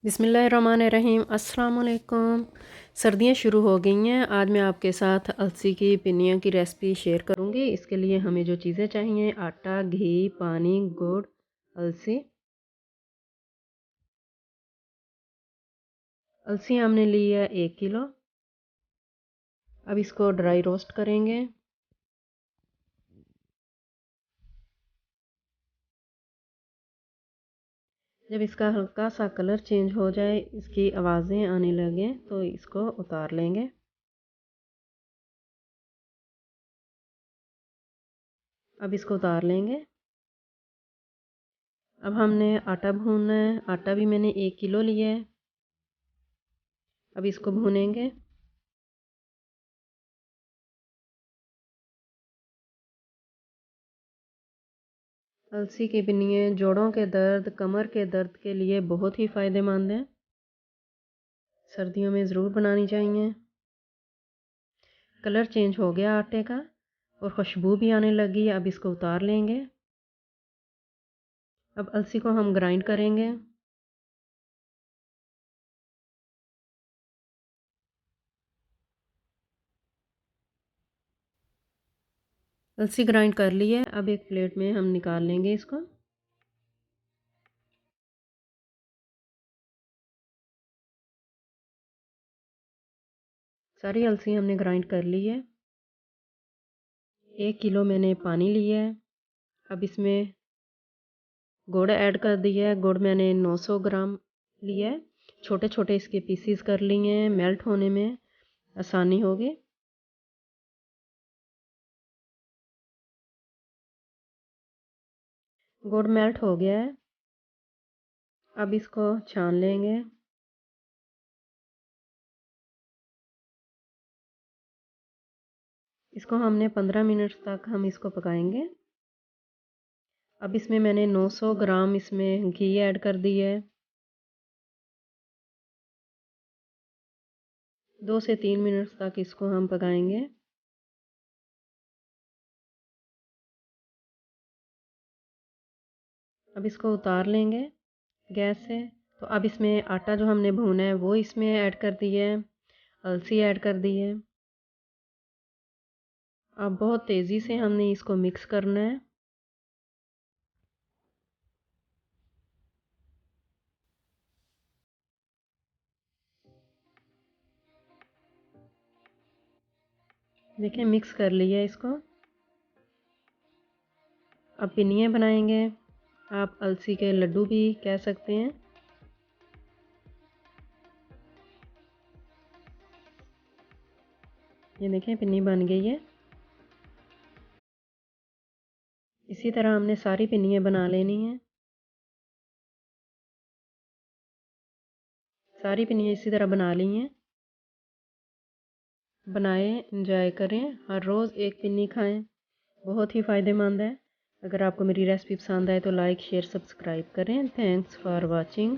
बिस्मिल्लाहिर्रहमानिर्रहीम। अस्सलाम वालेकुम। सर्दियाँ शुरू हो गई हैं। आज मैं आपके साथ अलसी की पिन्नियों की रेसिपी शेयर करूंगी। इसके लिए हमें जो चीज़ें चाहिए: आटा, घी, पानी, गुड़, अलसी। अलसी हमने ली है 1 किलो। अब इसको ड्राई रोस्ट करेंगे। जब इसका हल्का सा कलर चेंज हो जाए, इसकी आवाज़ें आने लगे, तो इसको उतार लेंगे। अब इसको उतार लेंगे। अब हमने आटा भूनना है। आटा भी मैंने 1 किलो लिया है। अब इसको भूनेंगे। अलसी की पिन्नियाँ जोड़ों के दर्द, कमर के दर्द के लिए बहुत ही फ़ायदेमंद हैं। सर्दियों में ज़रूर बनानी चाहिए। कलर चेंज हो गया आटे का और खुशबू भी आने लगी। अब इसको उतार लेंगे। अब अलसी को हम ग्राइंड करेंगे। अलसी ग्राइंड कर ली है। अब एक प्लेट में हम निकाल लेंगे इसको। सारी अलसी हमने ग्राइंड कर ली है। 1 किलो मैंने पानी लिया है। अब इसमें गुड़ ऐड कर दिया है। गुड़ मैंने 900 ग्राम लिया है। छोटे छोटे इसके पीसीस कर लिए हैं, मेल्ट होने में आसानी होगी। गुड़ मेल्ट हो गया है। अब इसको छान लेंगे। इसको हमने 15 मिनट तक हम इसको पकाएंगे। अब इसमें मैंने 900 ग्राम इसमें घी ऐड कर दिया है। 2 से 3 मिनट तक इसको हम पकाएंगे। अब इसको उतार लेंगे गैस से। तो अब इसमें आटा जो हमने भूना है वो इसमें ऐड कर दिया है। अलसी ऐड कर दी है। अब बहुत तेज़ी से हमने इसको मिक्स करना है। देखिए मिक्स कर लिया इसको। अब पिनिये बनाएंगे। आप अलसी के लड्डू भी कह सकते हैं। ये देखें पिन्नी बन गई है। इसी तरह हमने सारी पिन्नियाँ बना लेनी है। सारी पिन्नियाँ इसी तरह बना ली हैं। बनाएं, इंजॉय करें। हर रोज़ एक पिन्नी खाएं। बहुत ही फ़ायदेमंद है। अगर आपको मेरी रेसिपी पसंद आए तो लाइक, शेयर, सब्सक्राइब करें। Thanks for watching.